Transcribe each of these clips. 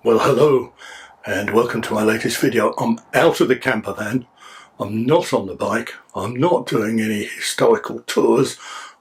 Well, hello and welcome to my latest video. I'm out of the camper van. I'm not on the bike. I'm not doing any historical tours.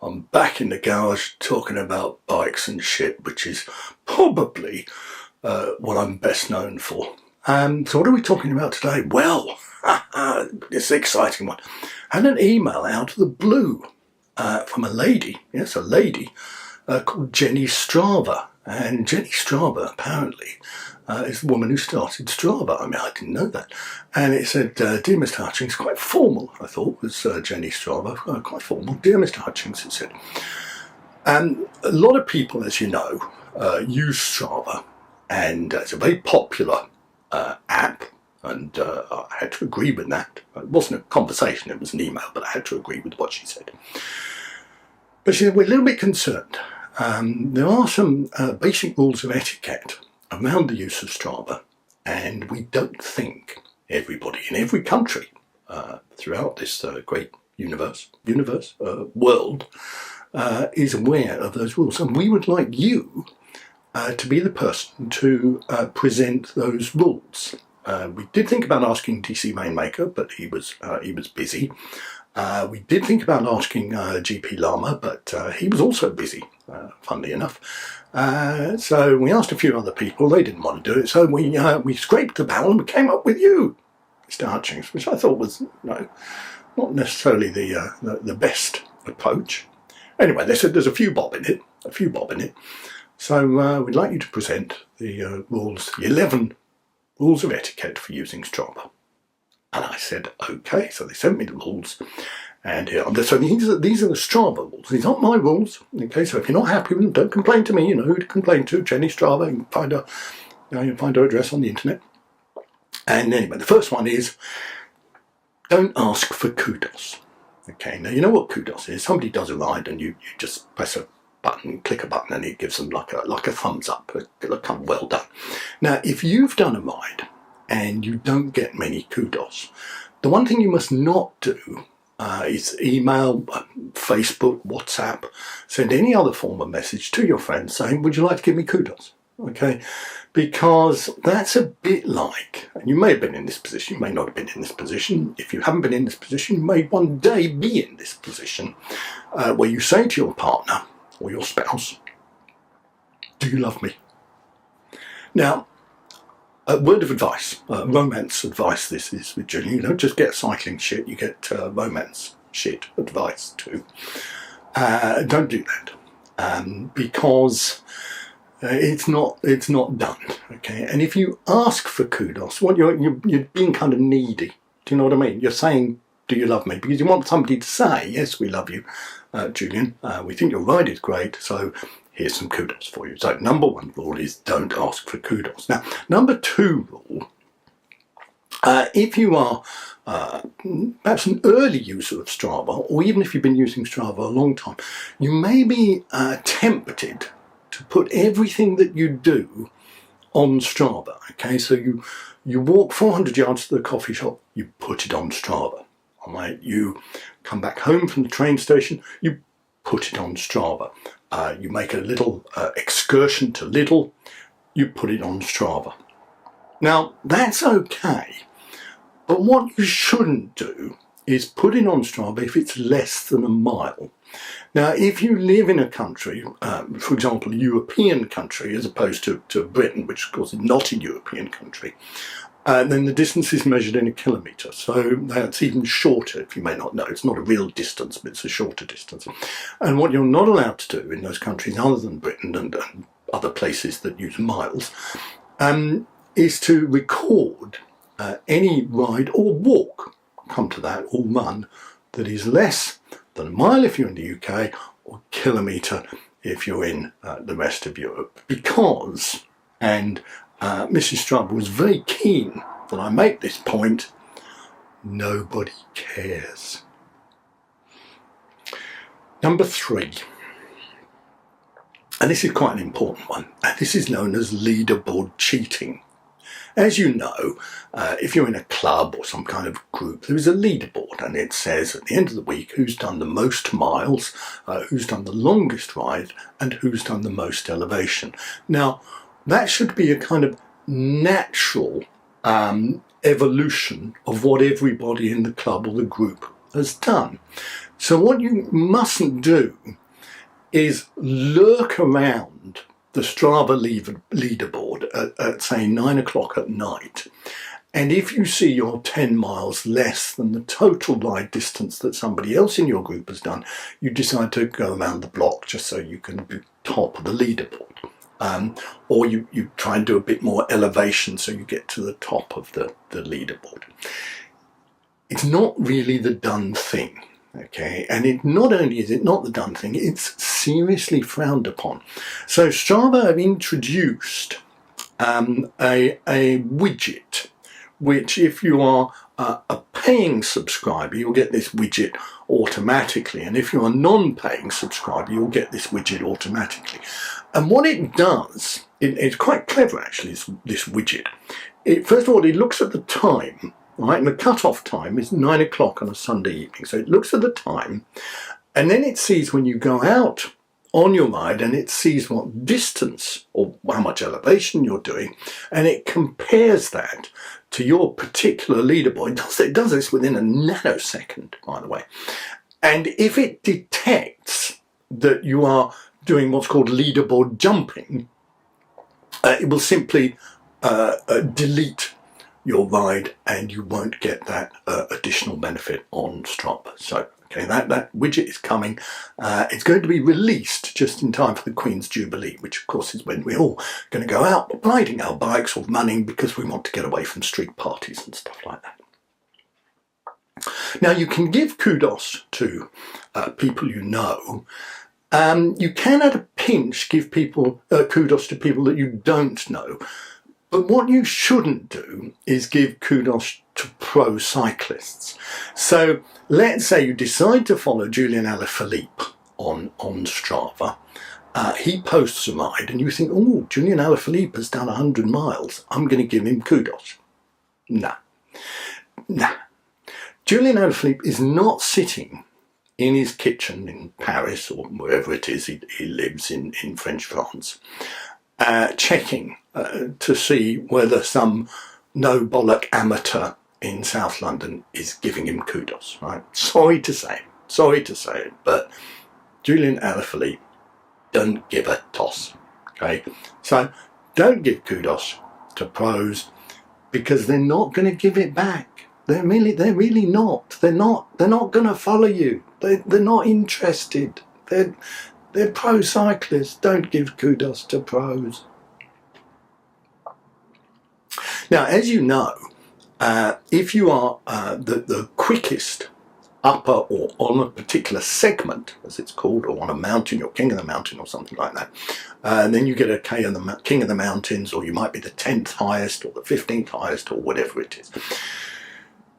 I'm back in the garage talking about bikes and shit, which is probably what I'm best known for. So what are we talking about today? Well, it's an exciting one. I had an email out of the blue from a lady, yes, a lady, called Jenny Strava. And Jenny Strava, apparently, is the woman who started Strava. I mean, I didn't know that. And it said, Dear Mr. Hutchings, quite formal, I thought, was Jenny Strava, quite formal. Dear Mr. Hutchings, it said. And a lot of people, as you know, use Strava. And it's a very popular app. And I had to agree with that. It wasn't a conversation, it was an email, but I had to agree with what she said. But she said, we're a little bit concerned. There are some basic rules of etiquette around the use of Strava, and we don't think everybody in every country throughout this great world is aware of those rules. And we would like you to be the person to present those rules. We did think about asking DC Rainmaker, but he was busy. We did think about asking GP Llama, but he was also busy, funnily enough. So we asked a few other people, they didn't want to do it, so we scraped the barrel and we came up with you, Mr. Hutchings, which I thought was not necessarily the best approach. Anyway, they said there's a few bob in it, so we'd like you to present the rules, the 11 rules of etiquette for using Strava. And I said, okay. So they sent me the rules. And so these are the Strava rules. These aren't my rules. Okay, so if you're not happy with them, don't complain to me. You know who to complain to. Jenny Strava. You can find her address on the internet. And anyway, the first one is, don't ask for kudos. Okay, now you know what kudos is. Somebody does a ride and you just press a button, click a button, and it gives them like a thumbs up. Kind of well done. Now, if you've done a ride and you don't get many kudos, the one thing you must not do is email, Facebook, WhatsApp, send any other form of message to your friends saying, would you like to give me kudos? Okay, because that's a bit like, and you may have been in this position, you may not have been in this position. If you haven't been in this position, you may one day be in this position where you say to your partner or your spouse, do you love me? Now, a word of advice, romance advice this is with Julie. You don't just get cycling shit, you get romance shit advice too. Don't do that, because it's not done, okay? And if you ask for kudos, what you're being kind of needy. Do you know what I mean? You're saying, do you love me? Because you want somebody to say, yes, we love you, Julian. We think your ride is great, so here's some kudos for you. So number one rule is don't ask for kudos. Now, number two rule, if you are perhaps an early user of Strava, or even if you've been using Strava a long time, you may be tempted to put everything that you do on Strava. Okay, so you walk 400 yards to the coffee shop, you put it on Strava. All right, you come back home from the train station, you put it on Strava. You make a little excursion to Lidl, you put it on Strava. Now, that's okay, but what you shouldn't do is put it on Strava if it's less than a mile. Now, if you live in a country, for example, a European country, as opposed to Britain, which of course is not a European country, then the distance is measured in a kilometre, so that's even shorter. If you may not know, it's not a real distance, but it's a shorter distance. And what you're not allowed to do in those countries other than Britain and other places that use miles is to record any ride or walk, come to that, or run, that is less than a mile if you're in the UK, or a kilometre if you're in the rest of Europe. Because, and Mrs. Strump was very keen that I make this point, nobody cares. Number three, and this is quite an important one, and this is known as leaderboard cheating. As you know, if you're in a club or some kind of group, there is a leaderboard, and it says at the end of the week who's done the most miles, who's done the longest ride, and who's done the most elevation. Now, that should be a kind of natural evolution of what everybody in the club or the group has done. So what you mustn't do is lurk around the Strava leaderboard at say 9 o'clock at night, and if you see you're 10 miles less than the total ride distance that somebody else in your group has done, you decide to go around the block just so you can be top of the leaderboard. Or you try and do a bit more elevation so you get to the top of the leaderboard. It's not really the done thing, okay? And not only is it not the done thing, it's seriously frowned upon. So Strava have introduced a widget, which if you are a paying subscriber, you'll get this widget automatically. And if you're a non-paying subscriber, you'll get this widget automatically. And what it does, it's quite clever actually, this widget. First of all, it looks at the time, right? And the cut-off time is 9 o'clock on a Sunday evening. So it looks at the time, and then it sees when you go out on your ride, and it sees what distance or how much elevation you're doing, and it compares that to your particular leaderboard. It does this within a nanosecond, by the way. And if it detects that you are doing what's called leaderboard jumping, it will simply delete your ride, and you won't get that additional benefit on Strava. So, okay, that widget is coming. It's going to be released just in time for the Queen's Jubilee, which of course is when we're all going to go out riding our bikes or running because we want to get away from street parties and stuff like that. Now, you can give kudos to people you know. You can at a pinch give people kudos to people that you don't know. But what you shouldn't do is give kudos to pro cyclists. So let's say you decide to follow Julian Alaphilippe on Strava. He posts a ride and you think, oh, Julian Alaphilippe has done 100 miles. I'm going to give him kudos. Nah. Julian Alaphilippe is not sitting in his kitchen in Paris or wherever it is he lives in French France, checking to see whether some no-bollock amateur in South London is giving him kudos, right? Sorry to say it, but Julian Alaphilippe don't give a toss, okay? So don't give kudos to pros because they're not going to give it back. They're really not. They're not going to follow you. They're not interested. They're pro cyclists. Don't give kudos to pros. Now, as you know, if you are the quickest upper or on a particular segment, as it's called, or on a mountain, you're king of the mountain or something like that, and then you get a king of the mountains, or you might be the 10th highest or the 15th highest or whatever it is.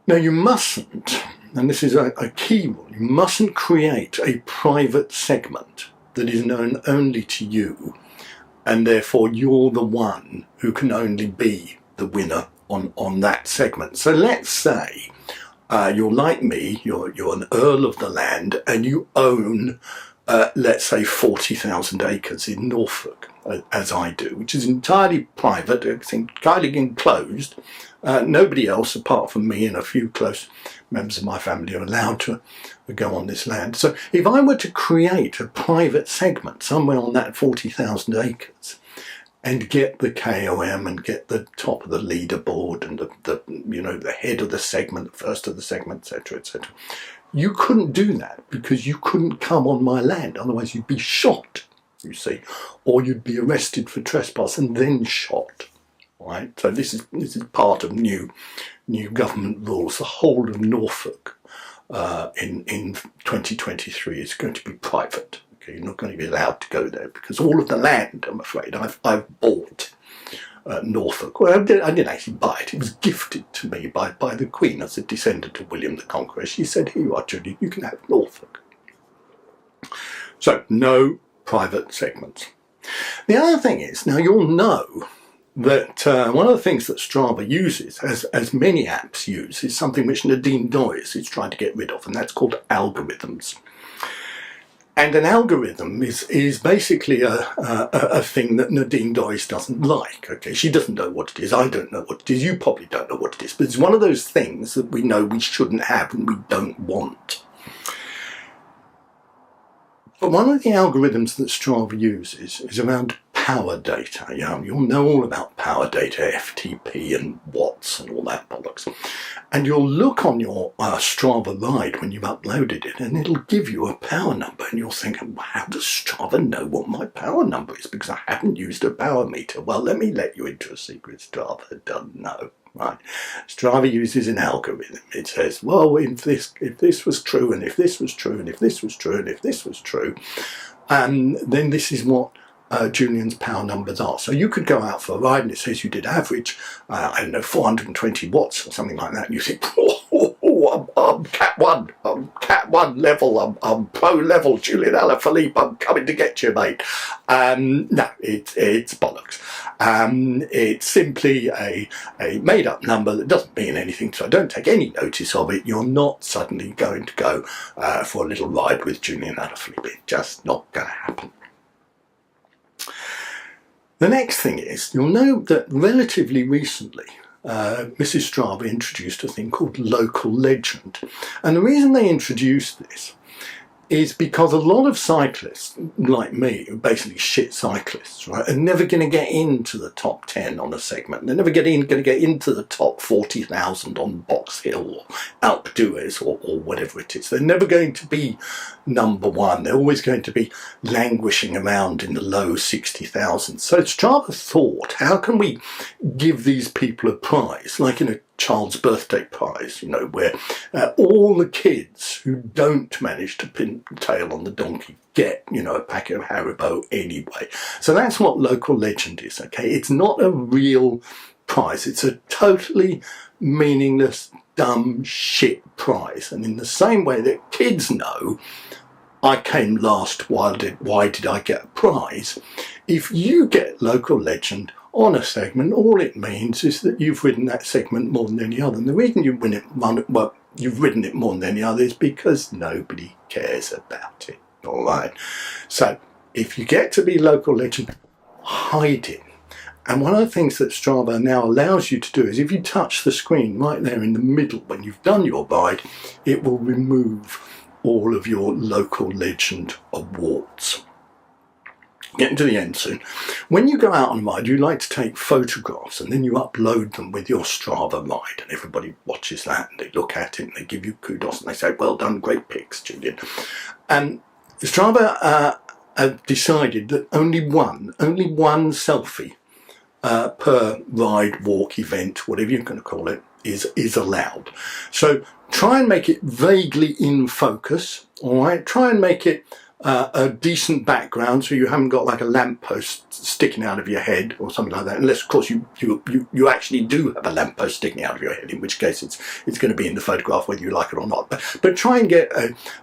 Now, you mustn't, and this is a key rule, you mustn't create a private segment that is known only to you, and therefore you're the one who can only be the winner on that segment. So let's say you're like me, you're an earl of the land, and you own, let's say, 40,000 acres in Norfolk, as I do, which is entirely private, it's entirely enclosed. Nobody else, apart from me and a few close members of my family, are allowed to go on this land. So if I were to create a private segment somewhere on that 40,000 acres and get the KOM and get the top of the leaderboard and the head of the segment, the first of the segment, etc., etc., you couldn't do that because you couldn't come on my land. Otherwise you'd be shot, you see, or you'd be arrested for trespass and then shot. Right, so this is part of new government rules. The whole of Norfolk in 2023 is going to be private. Okay, you're not going to be allowed to go there because all of the land, I'm afraid, I've bought Norfolk. Well, I didn't actually buy it. It was gifted to me by the Queen as a descendant of William the Conqueror. She said, "Here you are, Judy. You can have Norfolk." So no private segments. The other thing is, now you'll know that one of the things that Strava uses, as many apps use, is something which Nadine Dorries is trying to get rid of, and that's called algorithms. And an algorithm is basically a thing that Nadine Dorries doesn't like. Okay, she doesn't know what it is. I don't know what it is. You probably don't know what it is. But it's one of those things that we know we shouldn't have and we don't want. But one of the algorithms that Strava uses is around power data. You'll know all about power data, FTP and watts and all that bollocks. And you'll look on your Strava ride when you've uploaded it and it'll give you a power number and you'll think, well, how does Strava know what my power number is? Because I haven't used a power meter. Well, let you into a secret. Strava doesn't know. Right. Strava uses an algorithm. It says, well, if this was true, and if this was true, and if this was true, and if this was true, then this is what Julian's power numbers are. So you could go out for a ride and it says you did average, I don't know, 420 watts or something like that, and you think, I'm Cat 1, I'm Cat 1 level, I'm pro level, Julian Alaphilippe, I'm coming to get you, mate. No, it's bollocks. It's simply a made-up number that doesn't mean anything, so don't take any notice of it. You're not suddenly going to go for a little ride with Julian Alaphilippe. It's just not going to happen. The next thing is, you'll know that relatively recently, Mrs. Strava introduced a thing called local legend. And the reason they introduced this is because a lot of cyclists, like me, who are basically shit cyclists, right, are never going to get into the top 10 on a segment. They're never going to get into the top 40,000 on Box Hill or Alpe d'Huez or whatever it is. They're never going to be number one. They're always going to be languishing around in the low 60,000. So Strava thought, how can we give these people a prize, like in a child's birthday prize, where all the kids who don't manage to pin the tail on the donkey get, a packet of Haribo anyway. So that's what local legend is, okay? It's not a real prize. It's a totally meaningless, dumb shit prize. And in the same way that kids know, I came last, why did I get a prize? If you get local legend on a segment, all it means is that you've ridden that segment more than any other. And the reason you've ridden it more than any other is because nobody cares about it. All right. So if you get to be local legend, hide it. And one of the things that Strava now allows you to do is if you touch the screen right there in the middle when you've done your ride, it will remove all of your local legend awards. Getting to the end soon. When you go out on a ride, you like to take photographs and then you upload them with your Strava ride, and everybody watches that and they look at it and they give you kudos and they say, well done, great pics, Julian. And Strava have decided that only one selfie per ride, walk, event, whatever you're going to call it, is allowed. So try and make it vaguely in focus, all right? Try and make it a decent background so you haven't got like a lamppost sticking out of your head or something like that, unless of course you actually do have a lamppost sticking out of your head, in which case it's going to be in the photograph whether you like it or not. But try and get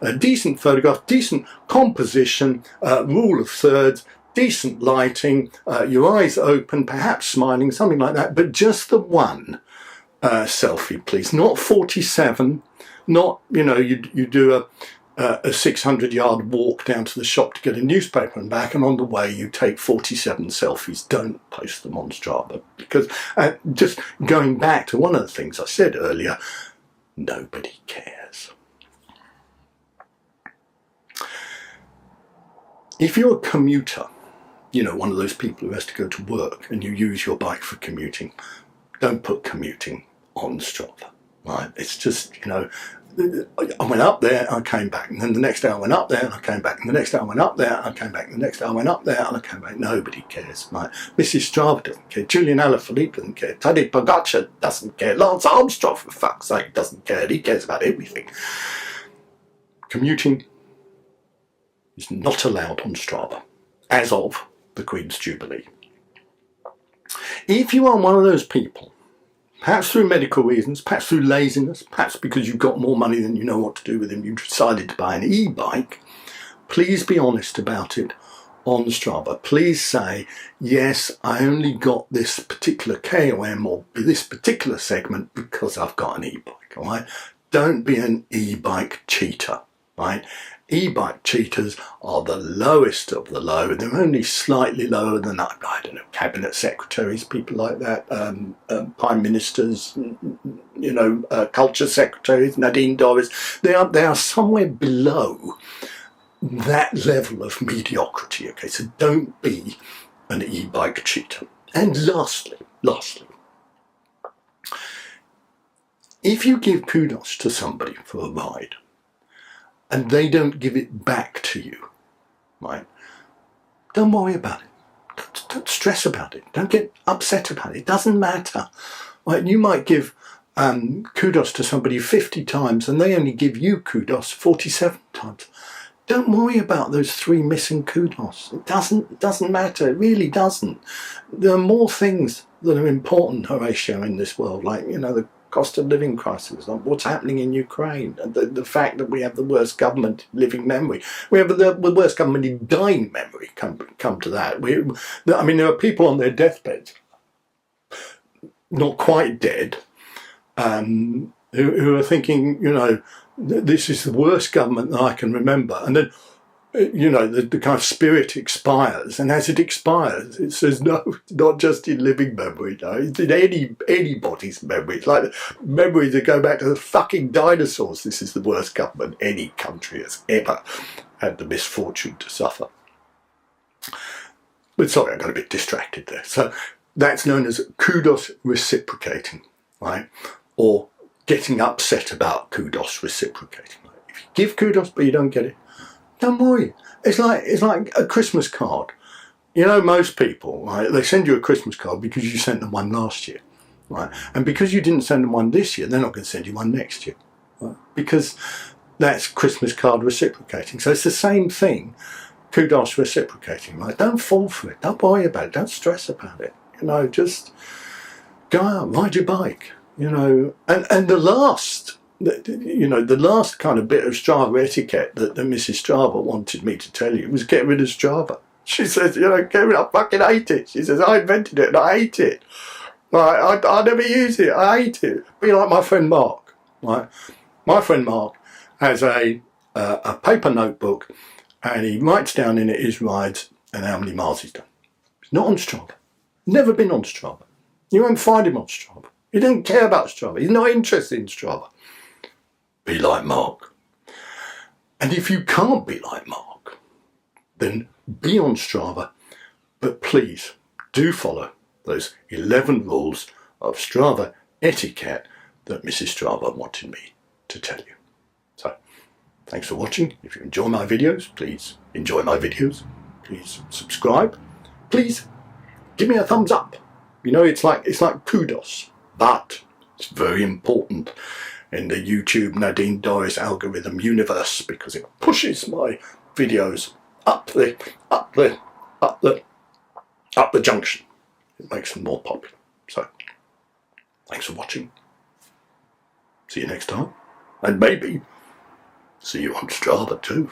a decent photograph, decent composition, rule of thirds, decent lighting, your eyes open, perhaps smiling, something like that, but just the one selfie, please. Not 47, not, you do a 600-yard walk down to the shop to get a newspaper and back, and on the way you take 47 selfies. Don't post them on Strava, because just going back to one of the things I said earlier, nobody cares. If you're a commuter, one of those people who has to go to work and you use your bike for commuting, don't put commuting on Strava, right? It's just, I went up there, I came back, and then the next day I went up there and I came back, and the next day I went up there, I came back, and the next day I went up there and I came back. Nobody cares, right? Mrs. Strava doesn't care, Julian Alaphilippe doesn't care, Tadej Pogacar doesn't care, Lance Armstrong, for fuck's sake, doesn't care. He cares about everything. Commuting is not allowed on Strava as of the Queen's Jubilee. If you are one of those people, perhaps through medical reasons, perhaps through laziness, perhaps because you've got more money than you know what to do with them, you decided to buy an e-bike, please be honest about it on Strava. Please say, yes, I only got this particular KOM or this particular segment because I've got an e-bike, all right? Don't be an e-bike cheater, right? E-bike cheaters are the lowest of the low. They're only slightly lower than, I don't know, cabinet secretaries, people like that, prime ministers, culture secretaries, Nadine Dorries. They are somewhere below that level of mediocrity. Okay, so don't be an e-bike cheater. And lastly, if you give kudos to somebody for a ride and they don't give it back to you, right, don't worry about it. Don't stress about it. Don't get upset about it. It doesn't matter. Right? You might give kudos to somebody 50 times and they only give you kudos 47 times. Don't worry about those 3 missing kudos. It doesn't matter. It really doesn't. There are more things that are important, Horatio, in this world, like, the cost of living crisis, like what's happening in Ukraine, and the fact that we have the worst government in living memory. We have the worst government in dying memory, come to that. There are people on their deathbeds, not quite dead, who are thinking, this is the worst government that I can remember. And then, the kind of spirit expires. And as it expires, it says, no, not just in living memory, no, it's in anybody's memory. It's like memories that go back to the fucking dinosaurs. This is the worst government any country has ever had the misfortune to suffer. But sorry, I got a bit distracted there. So that's known as kudos reciprocating, right? Or getting upset about kudos reciprocating. If you give kudos but you don't get it, don't worry. It's like a Christmas card. Most people, right, they send you a Christmas card because you sent them one last year, right? And because you didn't send them one this year, they're not going to send you one next year, right? Because that's Christmas card reciprocating. So it's the same thing, kudos reciprocating, right? Don't fall for it. Don't worry about it. Don't stress about it. Just go out, ride your bike. And the last kind of bit of Strava etiquette that Mrs. Strava wanted me to tell you was get rid of Strava. She says, I fucking hate it. She says, I invented it and I hate it. Right? I never use it. I hate it. Be like my friend Mark. Right? My friend Mark has a paper notebook and he writes down in it his rides and how many miles he's done. He's not on Strava. Never been on Strava. You won't find him on Strava. He doesn't care about Strava. He's not interested in Strava. Be like Mark. And if you can't be like Mark, then be on Strava. But please do follow those 11 rules of Strava etiquette that Mrs. Strava wanted me to tell you. So, thanks for watching. If you enjoy my videos, please enjoy my videos. Please subscribe. Please give me a thumbs up. It's like kudos. But it's very important in the YouTube Nadine Dorries algorithm universe because it pushes my videos up the junction. It makes them more popular. So, thanks for watching. See you next time. And maybe see you on Strava too.